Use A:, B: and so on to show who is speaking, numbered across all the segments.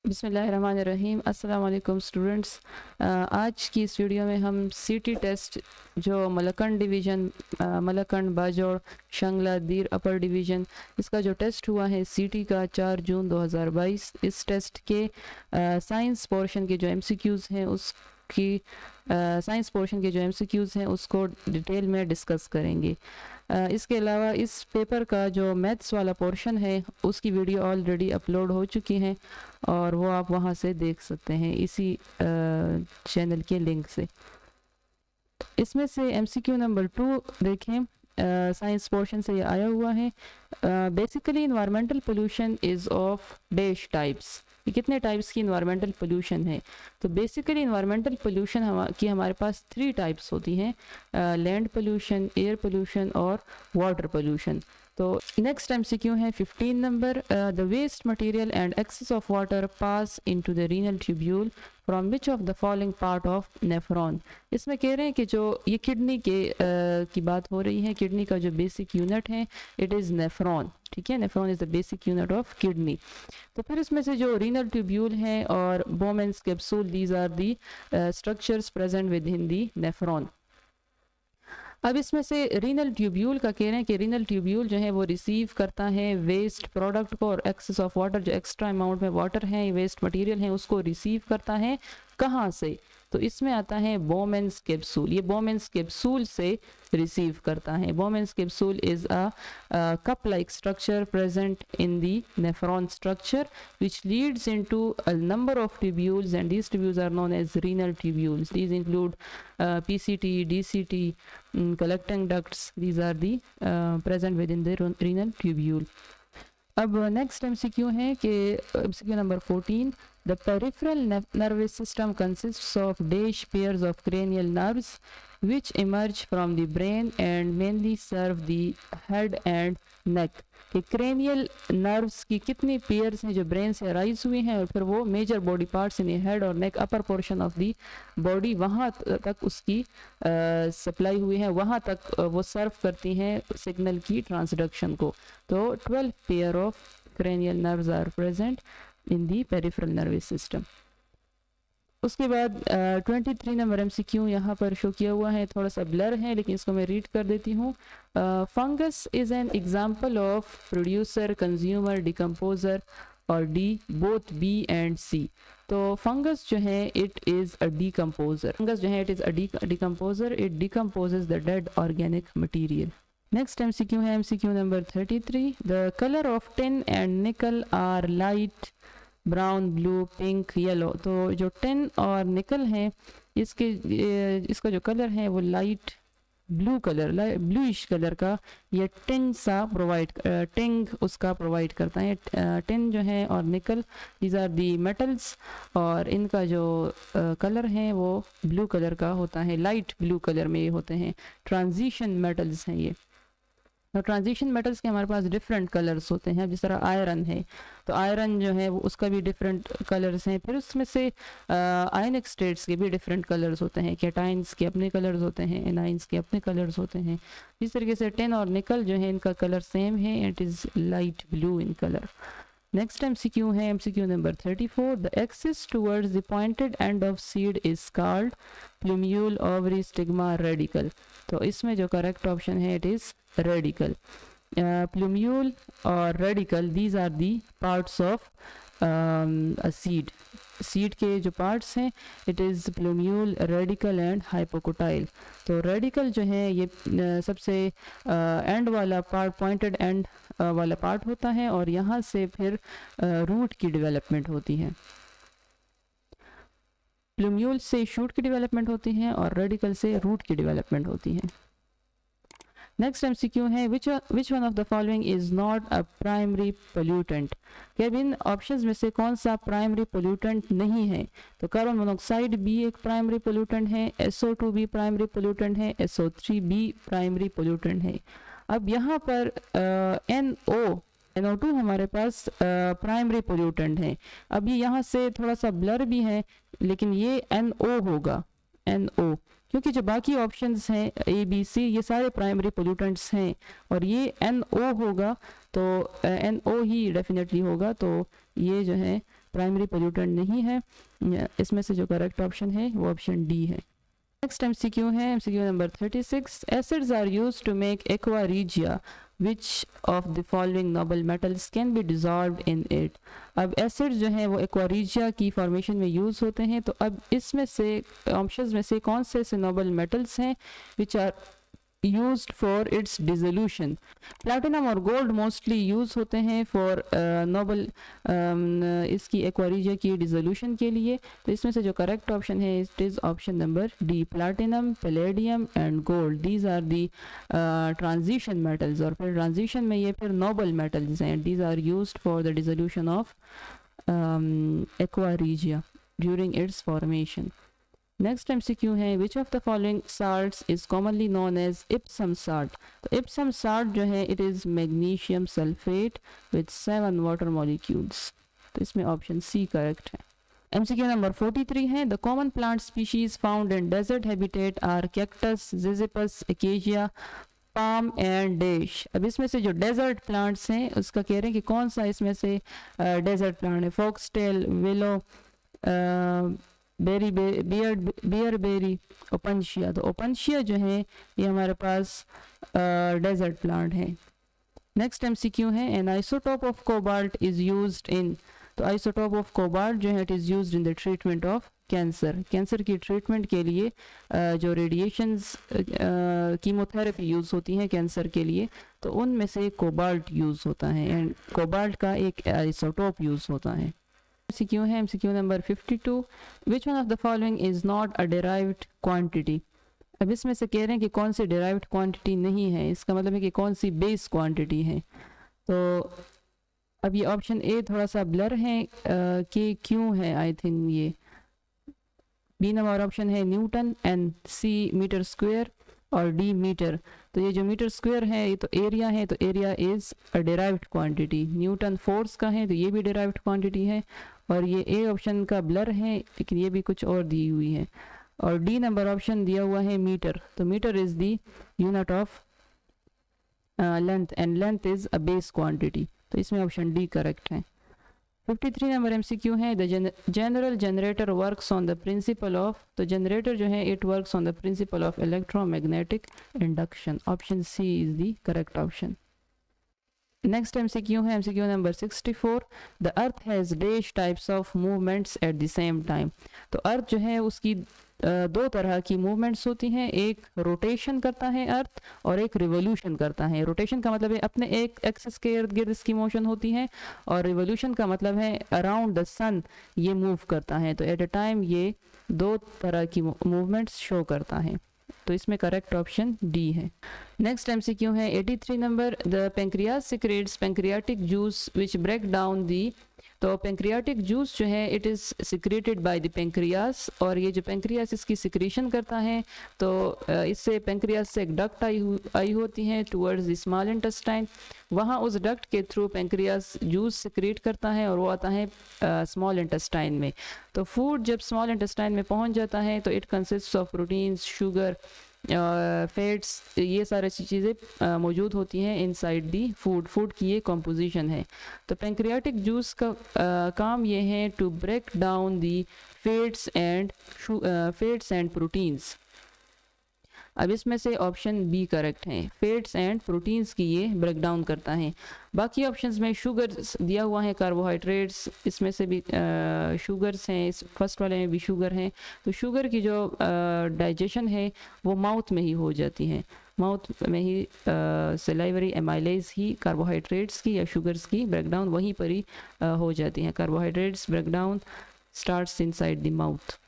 A: बिस्मिल्लाहिर्रहमानिर्रहीम। अस्सलाम वालेकुम स्टूडेंट्स। आज की इस वीडियो में हम सीटी टेस्ट जो मलकंड डिवीज़न, मलकंड, बाजौड़, शंगला, दीर अपर डिवीज़न, इसका जो टेस्ट हुआ है सीटी का 4 जून 2022, इस टेस्ट के साइंस पोर्शन के जो एमसीक्यूज़ हैं उसकी साइंस पोर्शन के जो एमसीक्यूज़ हैं उसको डिटेल में डिस्कस करेंगे। इसके अलावा इस पेपर का जो मैथ्स वाला पोर्शन है उसकी वीडियो ऑलरेडी अपलोड हो चुकी हैं और वो आप वहाँ से देख सकते हैं इसी चैनल के लिंक से। इसमें से एमसीक्यू नंबर 2 देखें, साइंस पोर्शन से ये आया हुआ है। Basically environmental pollution is of dash types. ये कितने टाइप्स की इन्वायरमेंटल पोल्यूशन है? तो बेसिकली इन्वायरमेंटल पोल्यूशन की हमारे पास 3 टाइप्स होती हैं: लैंड पोल्यूशन, एयर पोल्यूशन और वाटर पोल्यूशन। तो नेक्स्ट एमसीक्यू है 15 नंबर, the waste material and excess of water pass into the renal tubule from which of the following part of nephron. इसमें कह रहे हैं कि जो ये किडनी के की बात हो रही है, किडनी का जो बेसिक यूनिट है इट इज़ नेफ्रॉन। ठीक है, nephron is the basic unit of kidney. तो फिर इसमें से जो रीनल ट्यूब्यूल है और Bowman's capsule, these are the structures present within the nephron. अब इसमें से रीनल ट्यूब्यूल का कह रहे हैं कि रीनल ट्यूब्यूल जो है वो रिसीव करता है वेस्ट प्रोडक्ट को और एक्सेस ऑफ वाटर, जो एक्स्ट्रा अमाउंट में वाटर है, वेस्ट मटेरियल है, उसको रिसीव करता है कहाँ से? तो इसमें आता है बोमेंस कैप्सूल। ये बोमेंस कैप्सूल से रिसीव करता है। बोमेंस capsule is a cup like structure present in the nephron structure which leads into a number of tubules, and these tubules are known as renal tubules. These include PCT, DCT, collecting ducts. These are the present within the renal tubule. अब next MCQ है कि MCQ number 14, the peripheral nervous system consists of dash pairs of cranial nerves which emerge from the brain and mainly serve the head and neck। कि cranial nerves की कितनी pairs हैं जो brain से arise हुई हैं और फिर वो major body parts in head और neck, upper portion of the body, वहाँ तक उसकी सप्लाई हुई है, वहाँ तक वो सर्व करती हैं सिग्नल की ट्रांसडक्शन को। तो 12 pair of cranial nerves are present in the peripheral nervous system। उसके बाद 23 नंबर एमसीक्यू यहाँ पर शो किया हुआ है, थोड़ा सा ब्लर है लेकिन इसको मैं रीड कर देती हूँ। Fungus is an example of producer, consumer, decomposer और D, both B and C. तो फंगस जो है it is a decomposer. Fungus जो है it is a decomposer, it decomposes the dead organic material. Next MCQ है MCQ number 33, the colour of tin and nickel are light brown, blue, pink, yellow. तो जो tin और निकल है इसका जो कलर है वो light blue colour, bluish colour का ये टिन सा प्रोवाइड, टिंग उसका प्रोवाइड करता है। टिन जो है और निकल, दीज आर दी मेटल्स, और इनका जो कलर है वो ब्लू कलर का होता है, लाइट ब्लू कलर में ये होते हैं। ट्रांजिशन मेटल्स हैं ये। तो ट्रांजिशन मेटल्स के हमारे पास डिफरेंट कलर्स होते हैं, जिस तरह आयरन है, तो आयरन जो है वो उसका भी डिफरेंट कलर्स हैं। फिर उसमें से आयनिक स्टेट्स के भी डिफरेंट कलर्स होते हैं, कैटाइंस के अपने कलर्स होते हैं, एनाइंस के अपने कलर्स होते हैं। इस तरीके से टिन और निकल जो है इनका कलर सेम है, it is light blue in colour. Next MCQ है MCQ number 34, the axis towards the pointed end of seed is called plumule, ovary, stigma, radicle. तो इसमें जो करेक्ट ऑप्शन है इट इज़ रेडिकल। प्लूम्यूल और radicle, these are the parts of seed. Seed के जो parts हैं it is plumule, radicle and hypocotyl. तो radicle जो है ये सबसे एंड वाला पार्ट, पॉइंटेड एंड वाला पार्ट होता है और यहाँ से फिर रूट की डेवलपमेंट होती है। प्लूम्यूल से शूट की डेवलपमेंट होती है और रेडिकल से रूट की डेवलपमेंट होती है। नेक्स्ट एमसीक्यू है which one of the following is not a primary pollutant. क्या इन ऑप्शंस में से कौन सा प्राइमरी पोल्यूटेंट नहीं है? तो कार्बन मोनोक्साइड भी एक प्राइमरी पोल्यूटेंट है, SO2 भी प्राइमरी पोल्यूटेंट है, SO3 भी प्राइमरी पोल्यूटेंट है। अब यहाँ पर NO2 हमारे पास प्राइमरी पोल्यूटेंट है। अब ये यहाँ से थोड़ा सा ब्लर भी है लेकिन ये NO होगा, NO, क्योंकि जो बाकी ऑप्शंस हैं ABC ये सारे प्राइमरी पोल्यूटेंट्स हैं और ये NO होगा, तो NO ही डेफिनेटली होगा। तो ये जो है प्राइमरी पोल्यूटेंट नहीं है। इसमें से जो करेक्ट ऑप्शन है वो ऑप्शन डी है। नेक्स्ट एमसीक्यू है MCQ number 36। Acids are used to make aqua regia, which of the following noble metals can be dissolved in it. अब एसिड्स जो हैं वो एक्वारीजिया की फॉर्मेशन में यूज़ होते हैं। तो अब इसमें से ऑप्शंस में से कौन से नोबल मेटल्स हैं which are used for its dissolution। Platinum और गोल्ड मोस्टली यूज होते हैं फॉर नोबल इसकी एक्वारीजिया की डिसोल्यूशन के लिए। तो इसमें से जो करेक्ट ऑप्शन है it is option number D, platinum, palladium and gold. These are the transition metals, और फिर ट्रांजिशन में ये फिर नोबल मेटल्स हैं। These are used for the dissolution of aqua regia during its formation. Next MCQ है विच of the following salts is commonly known as Epsom salt. तो Epsom salt जो है it is magnesium sulphate with 7 water molecules. तो इसमें option C correct है। MCQ number 43 है the common plant species found in desert habitat are cactus, ziziphus, acacia, palm and dash. अब इसमें से जो डेजर्ट प्लांट्स हैं उसका कह रहे हैं कि कौन सा इसमें से डेजर्ट प्लांट है। Foxtail, willow, bearberry, opuntia. तो ओपनशिया जो है ये हमारे पास डेजर्ट प्लांट है। नेक्स्ट एमसीक्यू है an isotope of cobalt is used in. तो आइसोटोप ऑफ कोबाल्ट जो है it is used in the treatment of cancer. Cancer की ट्रीटमेंट के लिए जो रेडिएशंस कीमोथेरेपी यूज़ होती हैं कैंसर के लिए, तो उनमें से कोबाल्ट यूज़ होता है एंड कोबाल्ट का एक आइसोटोप यूज़ होता है। एमसीक्यू है MCQ number 52 which one of the following is not a derived quantity. अब इसमें से कह रहे हैं कि कौन सी डिराइव्ड क्वांटिटी नहीं है, इसका मतलब है कि कौन सी बेस क्वांटिटी है। तो अब ये ऑप्शन ए थोड़ा सा ब्लर है कि क्यों है, आई थिंक ये बी नंबर ऑप्शन है newton and C metre square और डी मीटर। तो ये जो मीटर स्क्वायर है ये तो एरिया है, तो area is a derived quantity. Newton force का है तो ये भी डिराइव्ड क्वांटिटी है, और ये ए ऑप्शन का ब्लर है लेकिन ये भी कुछ और दी हुई है। और डी नंबर ऑप्शन दिया हुआ है मीटर, तो metre is the unit of length and length is a base quantity. तो इसमें ऑप्शन डी करेक्ट है। 53 नंबर एमसीक्यू है the general generator works on the principle of. तो जनरेटर जो है it works on the principle of electromagnetic induction. Option C is the correct option. Next MCQ है MCQ number 64 the earth has dash types of movements at the same time. तो अर्थ जो है उसकी दो तरह की मूवमेंट्स होती हैं, एक रोटेशन करता है अर्थ और एक रिवोल्यूशन करता है। रोटेशन का मतलब है अपने एक एक्सिस के इर्द गिर्द इसकी मोशन होती है, और रिवोल्यूशन का मतलब है अराउंड द सन ये मूव करता है। तो एट अ टाइम ये दो तरह की मूवमेंट्स शो करता है। तो इसमें करेक्ट ऑप्शन डी है। नेक्स्ट एमसीक्यू है 83 number the pancreas secretes pancreatic juice which break down the. तो पेंक्रियाटिक जूस जो है it is secreted by the pancreas, और ये जो पेंक्रियास इसकी सिक्रीशन करता है तो इससे पेंक्रियास से एक डक्ट आई होती है टुवर्ड्स द स्मॉल इंटेस्टाइन। वहाँ उस डक्ट के थ्रू पेंक्रियास जूस सिक्रेट करता है और वो आता है स्मॉल इंटेस्टाइन में। तो फूड जब स्मॉल इंटेस्टाइन में पहुँच जाता है तो it consist of proteins, sugar, fats, ये सारी चीज़ें मौजूद होती हैं इनसाइड दी फूड की ये कॉम्पोजिशन है। तो पेंक्रियाटिक जूस का काम ये है to break down the fats and proteins. अब इसमें से ऑप्शन बी करेक्ट है, फैट्स एंड प्रोटीन्स की ये ब्रेक डाउन करता है। बाकी ऑप्शंस में शुगर दिया हुआ है, कार्बोहाइड्रेट्स, इसमें से भी शुगर्स हैं, इस फर्स्ट वाले में भी शुगर हैं। तो शुगर की जो डाइजेशन है वो माउथ में ही हो जाती है, माउथ में ही सेलाइवरी एमाइलेज ही कार्बोहाइड्रेट्स की या शुगर्स की ब्रेकडाउन वहीं पर ही हो जाती हैं। Carbohydrates breakdown starts inside the mouth.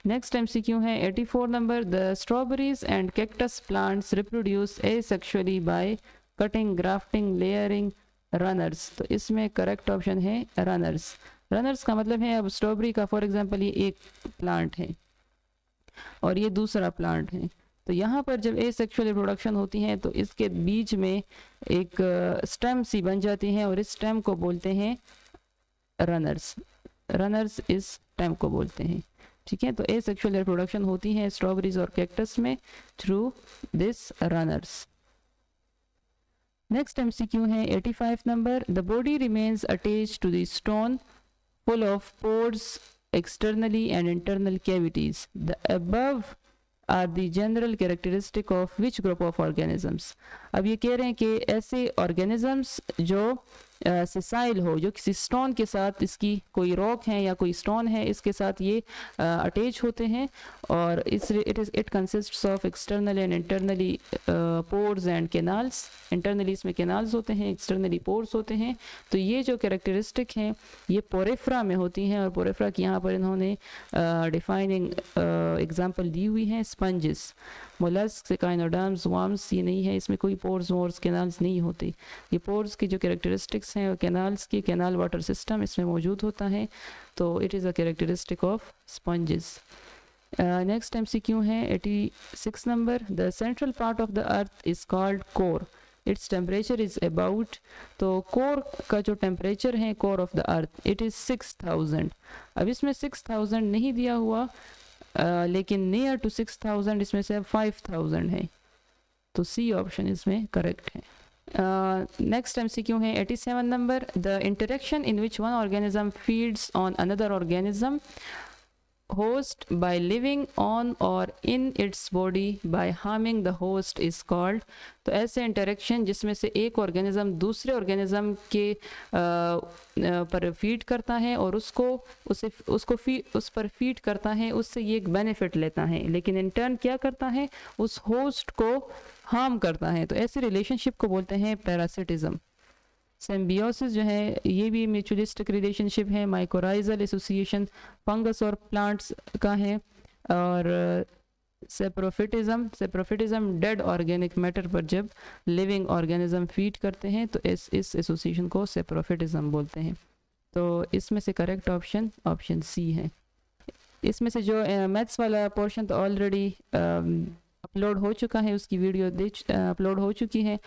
A: Next MCQ है 84 number the strawberries and cactus plants reproduce asexually by cutting, grafting, layering, runners. तो इसमें करेक्ट ऑप्शन है रनर्स। रनर्स का मतलब है अब स्ट्रॉबेरी का फॉर एग्जांपल ये एक प्लांट है और ये दूसरा प्लांट है, तो यहाँ पर जब एसेक्सुअल रिप्रोडक्शन होती है तो इसके बीच में एक स्टेम सी बन जाती है और इस स्टेम को बोलते हैं रनर्स। रनर्स इस स्टेम को बोलते हैं, ठीक है। तो एसेक्सुअल रिप्रोडक्शन होती है स्ट्रॉबेरीज और कैक्टस में through this runners. Next MCQ है 85 number the body remains attached to the stone full of pores externally and internal cavities. The above are the general characteristic of which group of organisms. अब ये कह रहे हैं कि ऐसे organisms जो sessile हो, जो किसी स्टोन के साथ, इसकी कोई रॉक है या कोई स्टोन है, इसके साथ ये अटैच होते हैं, और it consists of external and internally pores and canals. Internally इसमें कैनाल्स होते हैं, एक्सटर्नली पोर्स होते हैं. तो ये जो कैरेक्टरिस्टिक हैं ये पोरेफ्रा में होती हैं, और पोरेफ्रा की यहाँ पर इन्होंने डिफाइनिंग एग्जांपल दी हुई हैं. स्पंजेस, मोलस्क, काइनोडर्म्स, वर्म्स, ये नहीं है, इसमें कोई पोर्स वोर्स कैनाल्स नहीं होते. ये पोर्स की जो कैरेक्टरिस्टिक्स हैं और कैनाल्स की, कैनाल वाटर सिस्टम इसमें मौजूद होता है. तो it is a characteristic of sponges. Next MCQ है 86 number. The central part of the earth is called core. Its temperature is about. तो कोर का जो टेम्परेचर है, core of the earth, it is 6000. अब इसमें 6000 नहीं दिया हुआ, लेकिन नियर टू 6000 इसमें से 5000 है. तो सी ऑप्शन इसमें करेक्ट है. नेक्स्ट MCQ है 87 number. The interaction in which one organism feeds on another organism host by living on or in its body by harming the host is called. तो ऐसे interaction जिसमें से एक organism दूसरे organism के पर फीड करता है और उस पर फीड करता है, उससे ये एक बेनिफिट लेता है, लेकिन इन टर्न क्या करता है, उस होस्ट को हार्म करता है. तो ऐसे रिलेशनशिप को बोलते हैं पैरासिटिज्म. सिम्बियोसिस जो है ये भी म्यूचुअलिस्टिक रिलेशनशिप है. माइकोराइजल एसोसिएशन फंगस और प्लांट्स का है. और सेप्रोफिटिज्म डेड ऑर्गेनिक मैटर पर जब लिविंग ऑर्गेनिज्म फीड करते हैं तो इस एसोसिएशन को सेप्रोफिटिज्म बोलते हैं. तो इसमें से करेक्ट ऑप्शन ऑप्शन सी है. इसमें से जो मैथ्स वाला पोर्शन तो ऑलरेडी अपलोड हो चुका है, उसकी वीडियो अपलोड हो चुकी है,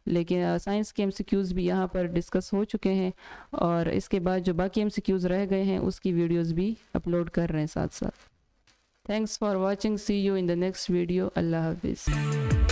A: लेकिन साइंस के MCQs भी यहाँ पर डिस्कस हो चुके हैं, और इसके बाद जो बाकी MCQs रह गए हैं उसकी वीडियोस भी अपलोड कर रहे हैं साथ साथ. Thanks for watching. See you in the next video. अल्लाह हाफिज़.